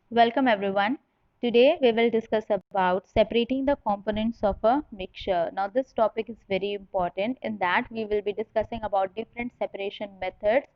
Welcome everyone. Today we will discuss about separating the components of a mixture. Now this topic is very important in that we will be discussing about different separation methods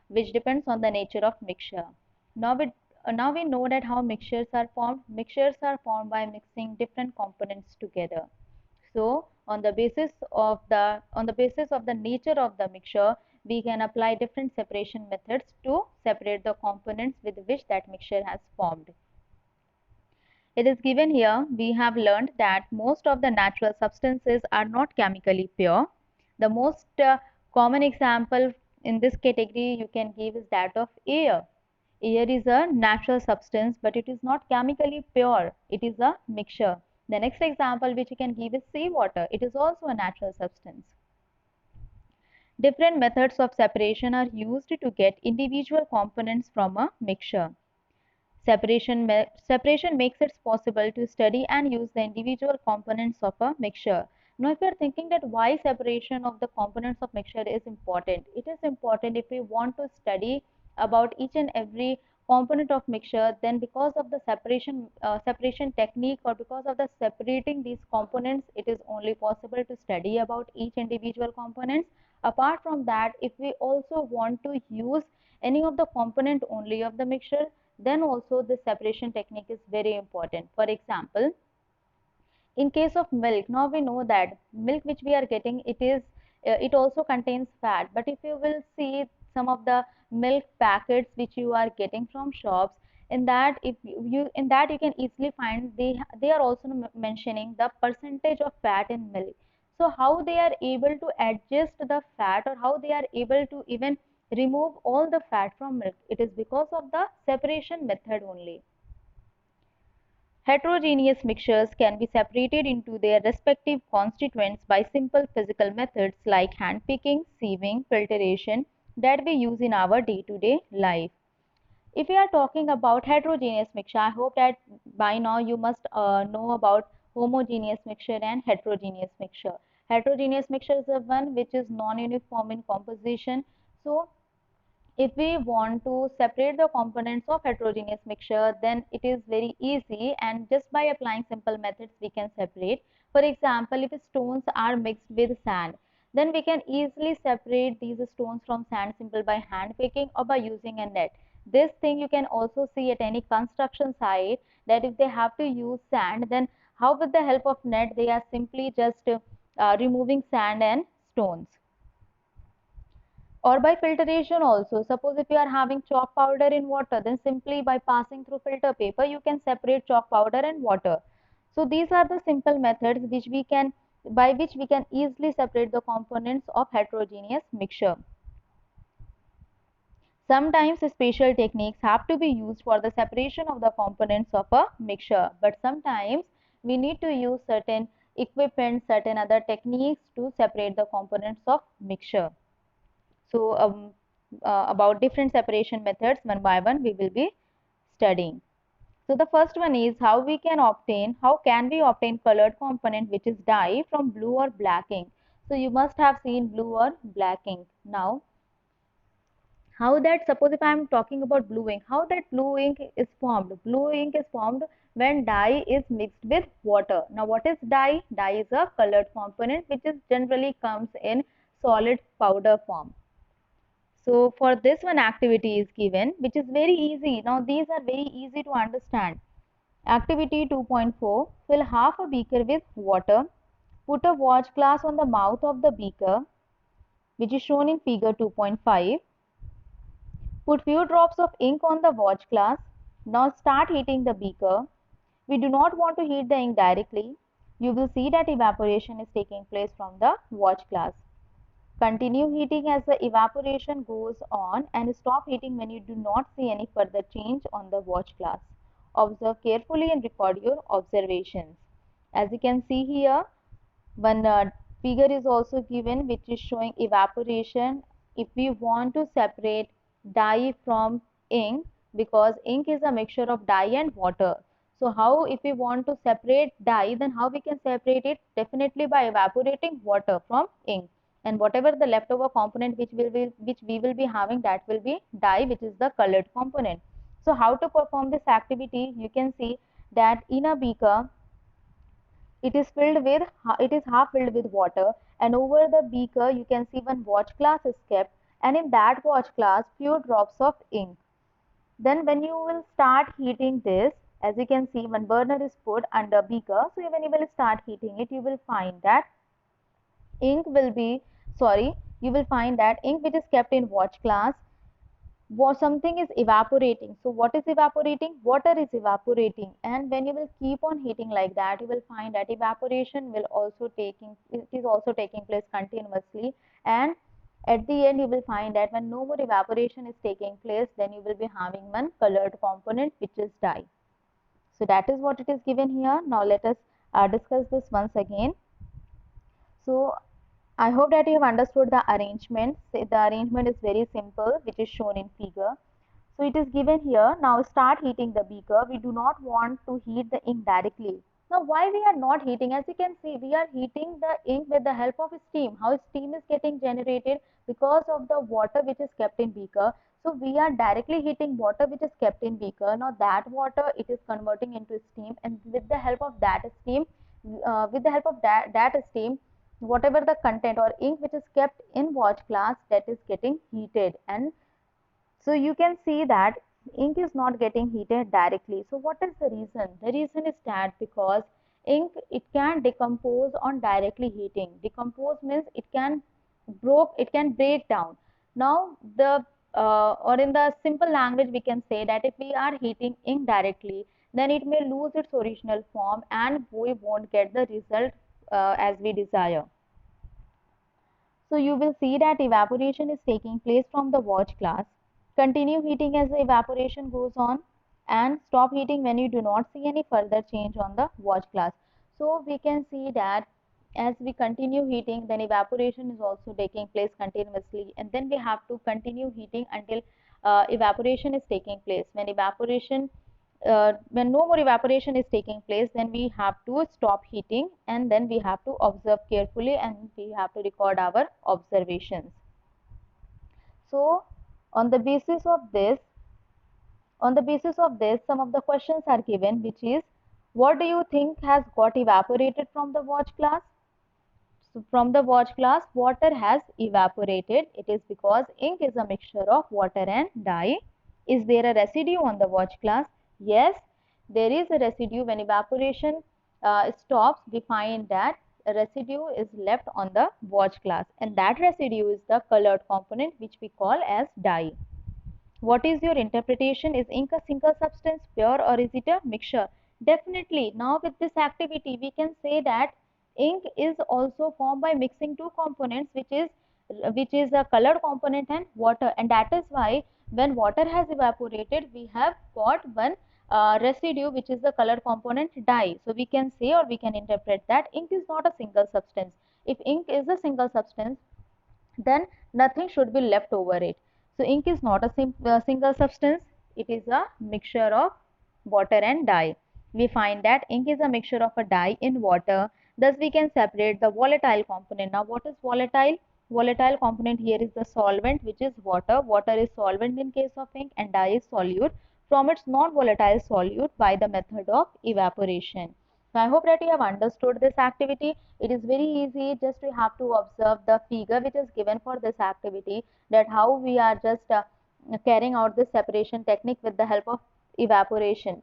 which depends on the nature of mixture. Now we know that how mixtures are formed. Mixtures are formed by mixing different components together. So on the basis of the nature of the mixture, we can apply different separation methods to separate the components with which that mixture has formed. It is given here. We have learned that most of the natural substances are not chemically pure. The most common example in this category you can give is that of air. Air is a natural substance, but it is not chemically pure. It is a mixture. The next example which you can give is seawater. It is also a natural substance. Different methods of separation are used to get individual components from a mixture. Separation makes it possible to study and use the individual components of a mixture. Now, if you are thinking that why separation of the components of mixture is important, it is important if we want to study about each and every component of mixture, then because of the separation technique or because of the separating these components, it is only possible to study about each individual components. Apart from that, if we also want to use any of the component only of the mixture, then also this separation technique is very important. For example, in case of milk, now we know that milk which we are getting, it also contains fat. But if you will see some of the milk packets which you are getting from shops, in that if you in that you can easily find they are also mentioning the percentage of fat in milk. So how they are able to adjust the fat, or how they are able to even remove all the fat from milk, it is because of the separation method only. Heterogeneous mixtures can be separated into their respective constituents by simple physical methods like handpicking, sieving, filtration that we use in our day-to-day life. If we are talking about heterogeneous mixture, I hope that by now you must know about homogeneous mixture and heterogeneous mixture. Heterogeneous mixture is the one which is non-uniform in composition. So if we want to separate the components of heterogeneous mixture, then it is very easy, and just by applying simple methods we can separate. For example, if stones are mixed with sand, then we can easily separate these stones from sand simply by hand picking or by using a net. This thing you can also see at any construction site, that if they have to use sand, then how with the help of net they are simply just removing sand and stones. Or by filtration also. Suppose if you are having chalk powder in water, then simply by passing through filter paper you can separate chalk powder and water. So these are the simple methods by which we can easily separate the components of heterogeneous mixture. Sometimes special techniques have to be used for the separation of the components of a mixture, but sometimes we need to use certain equipment, certain other techniques to separate the components of mixture. So about different separation methods, one by one we will be studying. So the first one is how can we obtain colored component which is dye from blue or black ink. So you must have seen blue or black ink. Now how that, suppose if I am talking about blue ink, how that blue ink is formed? Blue ink is formed when dye is mixed with water. Now what is dye? Dye is a colored component which is generally comes in solid powder form. So for this one activity is given, which is very easy. Now these are very easy to understand. Activity 2.4, fill half a beaker with water. Put a watch glass on the mouth of the beaker, which is shown in figure 2.5. Put few drops of ink on the watch glass. Now start heating the beaker. We do not want to heat the ink directly. You will see that evaporation is taking place from the watch glass. Continue heating as the evaporation goes on and stop heating when you do not see any further change on the watch glass. Observe carefully and record your observations. As you can see here, one figure is also given which is showing evaporation. If we want to separate dye from ink, because ink is a mixture of dye and water. So how, if we want to separate dye, then how we can separate it? Definitely by evaporating water from ink, and whatever the leftover component which we will be having, that will be dye, which is the colored component. So how to perform this activity? You can see that in a beaker, it is half filled with water, and over the beaker you can see one watch glass is kept, and in that watch glass few drops of ink. Then when you will start heating this, as you can see, one burner is put under beaker. So when you will start heating it, you will find that ink will be, sorry, you will find that ink which is kept in watch glass, something is evaporating. So what is evaporating? Water is evaporating, and when you will keep on heating like that, you will find that evaporation will also taking, it is also taking place continuously, and at the end you will find that when no more evaporation is taking place, then you will be having one colored component which is dye. So that is what it is given here. Now let us discuss this once again. So I hope that you have understood the arrangement. The arrangement is very simple, which is shown in figure. So it is given here. Now start heating the beaker. We do not want to heat the ink directly. Now why we are not heating? As you can see, we are heating the ink with the help of steam. How steam is getting generated? Because of the water which is kept in beaker. So we are directly heating water which is kept in beaker. Now that water, it is converting into steam, and with the help of that steam, steam, whatever the content or ink which is kept in watch glass, that is getting heated. And so you can see that ink is not getting heated directly. So what is the reason? The reason is that because ink, it can decompose on directly heating. Decompose means it can break down. Now the or in the simple language we can say that if we are heating ink directly, then it may lose its original form and we won't get the result as we desire. So you will see that evaporation is taking place from the watch glass. Continue heating as the evaporation goes on, and stop heating when you do not see any further change on the watch glass. So we can see that as we continue heating, then evaporation is also taking place continuously, and then we have to continue heating until evaporation is taking place. When no more evaporation is taking place, then we have to stop heating, and then we have to observe carefully, and we have to record our observations. So on the basis of this, some of the questions are given, which is, what do you think has got evaporated from the watch glass? So from the watch glass, water has evaporated. It is because ink is a mixture of water and dye. Is there a residue on the watch glass? Yes, there is a residue. When evaporation stops, we find that a residue is left on the watch glass, and that residue is the colored component which we call as dye. What is your interpretation? Is ink a single substance, pure, or is it a mixture? Definitely. Now with this activity, we can say that ink is also formed by mixing two components, which is a colored component and water, and that is why when water has evaporated, we have got one residue, which is the colored component dye. So we can say, or we can interpret, that ink is not a single substance. If ink is a single substance, then nothing should be left over it. So ink is not a single substance, it is a mixture of water and dye. We find that ink is a mixture of a dye in water, thus we can separate the volatile component. Now what is volatile? Volatile component here is the solvent, which is water. Water is solvent in case of ink, and dye is solute from its non-volatile solute by the method of evaporation. So I hope that you have understood this activity. It is very easy, just we have to observe the figure which is given for this activity, that how we are just carrying out this separation technique with the help of evaporation.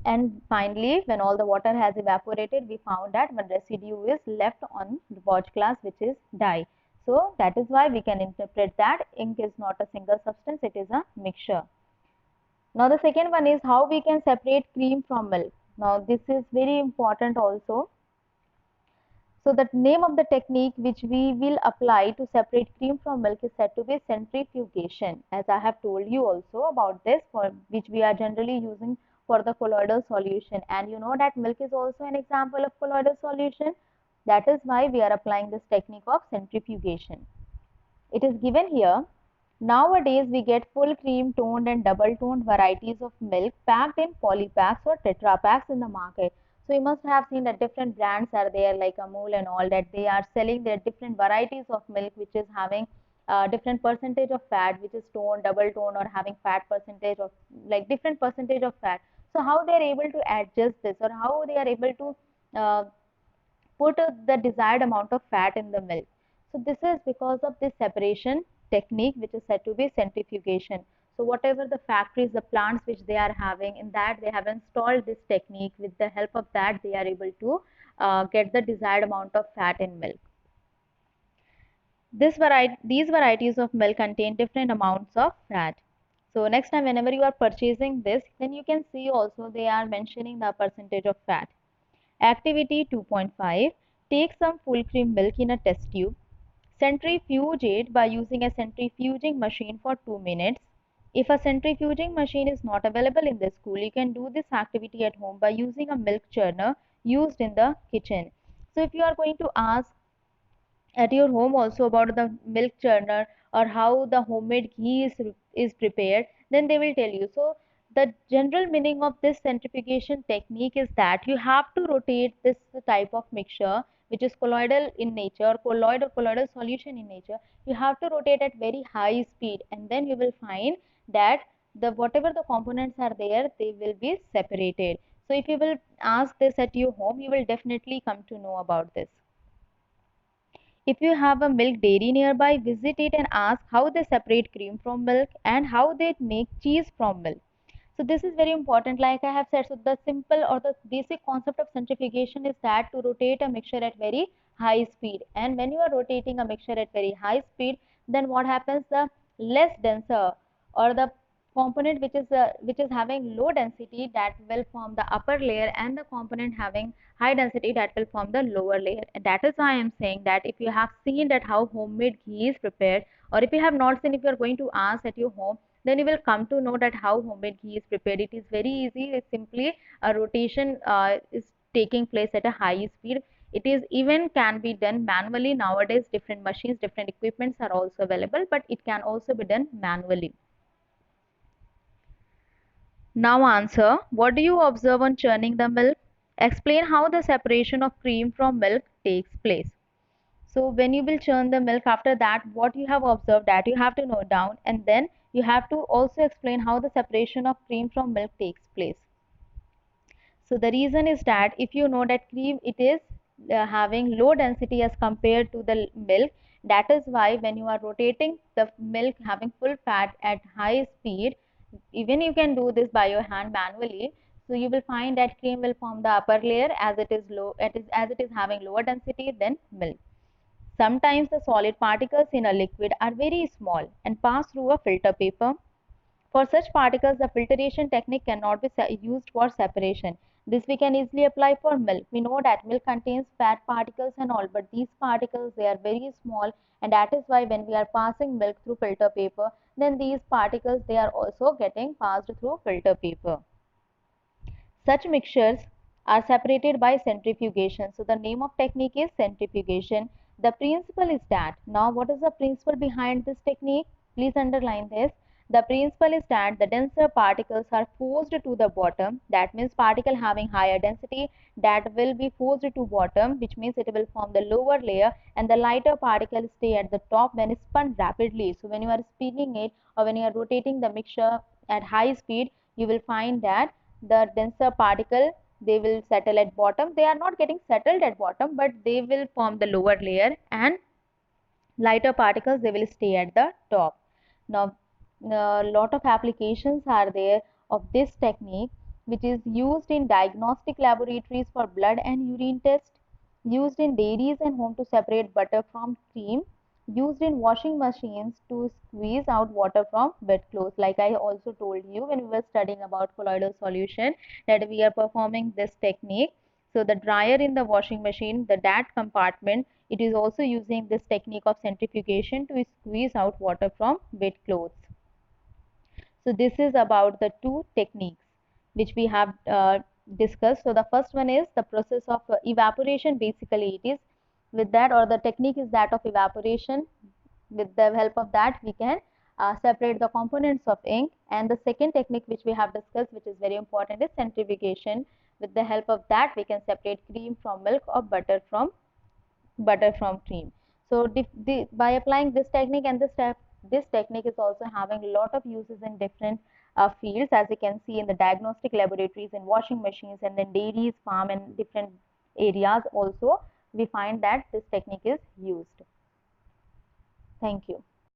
And finally, when all the water has evaporated, we found that one residue is left on the watch glass, which is dye. So that is why we can interpret that ink is not a single substance, it is a mixture. Now the second one is how we can separate cream from milk. Now this is very important also. So the name of the technique which we will apply to separate cream from milk is said to be centrifugation. As I have told you also about this, for which we are generally using for the colloidal solution. And you know that milk is also an example of colloidal solution. That is why we are applying this technique of centrifugation. It is given here. Nowadays, we get full cream toned and double toned varieties of milk packed in polypacks or tetra packs in the market. So you must have seen that different brands are there, like Amul and all, that they are selling their different varieties of milk, which is having different percentage of fat, which is tone, double tone, or having fat percentage of like different percentage of fat. So how they are able to adjust this, or how they are able to put the desired amount of fat in the milk. So this is because of this separation technique, which is said to be centrifugation. So whatever the factories, the plants which they are having, in that they have installed this technique. With the help of that, they are able to get the desired amount of fat in milk. These varieties of milk contain different amounts of fat. So next time whenever you are purchasing this, then you can see also they are mentioning the percentage of fat. Activity 2.5. Take some full cream milk in a test tube. Centrifuge it by using a centrifuging machine for 2 minutes. If a centrifuging machine is not available in the school, you can do this activity at home by using a milk churner used in the kitchen. So if you are going to ask at your home also about the milk churner or how the homemade ghee is prepared, then they will tell you. So the general meaning of this centrifugation technique is that you have to rotate this type of mixture, which is colloidal in nature, colloid or colloidal solution in nature. You have to rotate at very high speed, and then you will find that the whatever the components are there, they will be separated. So if you will ask this at your home, you will definitely come to know about this. If you have a milk dairy nearby, visit it and ask how they separate cream from milk and how they make cheese from milk. So this is very important. Like I have said, so the simple or the basic concept of centrifugation is that to rotate a mixture at very high speed. And when you are rotating a mixture at very high speed, then what happens? The less denser or the component which is having low density, that will form the upper layer, and the component having high density, that will form the lower layer. And that is why I am saying that if you have seen that how homemade ghee is prepared, or if you have not seen, if you are going to ask at your home, then you will come to know that how homemade ghee is prepared. It is very easy. It's simply a rotation is taking place at a high speed. It is even can be done manually. Nowadays different machines, different equipments are also available, but it can also be done manually. Now answer, what do you observe on churning the milk? Explain how the separation of cream from milk takes place. So when you will churn the milk, after that what you have observed, that you have to note down, and then you have to also explain how the separation of cream from milk takes place. So the reason is that if you know that cream, it is having low density as compared to the milk. That is why when you are rotating the milk having full fat at high speed, even you can do this by your hand manually. So you will find that cream will form the upper layer as it is having lower density than milk. Sometimes the solid particles in a liquid are very small and pass through a filter paper. For such particles, the filtration technique cannot be used for separation. This we can easily apply for milk. We know that milk contains fat particles and all, but these particles, they are very small, and that is why when we are passing milk through filter paper, then these particles, they are also getting passed through filter paper. Such mixtures are separated by centrifugation. So the name of technique is centrifugation. The principle is that, now what is the principle behind this technique? Please underline this. The principle is that the denser particles are forced to the bottom. That means particle having higher density, that will be forced to bottom, which means it will form the lower layer, and the lighter particles stay at the top when spun rapidly. So when you are spinning it, or when you are rotating the mixture at high speed, you will find that the denser particle, they will settle at bottom. They are not getting settled at bottom, but they will form the lower layer, and lighter particles, they will stay at the top. Now a lot of applications are there of this technique, which is used in diagnostic laboratories for blood and urine test, used in dairies and home to separate butter from cream, used in washing machines to squeeze out water from wet clothes. Like I also told you when we were studying about colloidal solution, that we are performing this technique. So the dryer in the washing machine, the that compartment, it is also using this technique of centrifugation to squeeze out water from wet clothes. So this is about the two techniques which we have discussed. So the first one is the process of evaporation. Basically it is with that, or the technique is that of evaporation. With the help of that we can separate the components of ink. And the second technique which we have discussed, which is very important, is centrifugation. With the help of that we can separate cream from milk or butter from cream. So by applying this technique, and this technique is also having a lot of uses in different fields, as you can see in the diagnostic laboratories, in washing machines, and then dairies, farm, and different areas also we find that this technique is used. Thank you.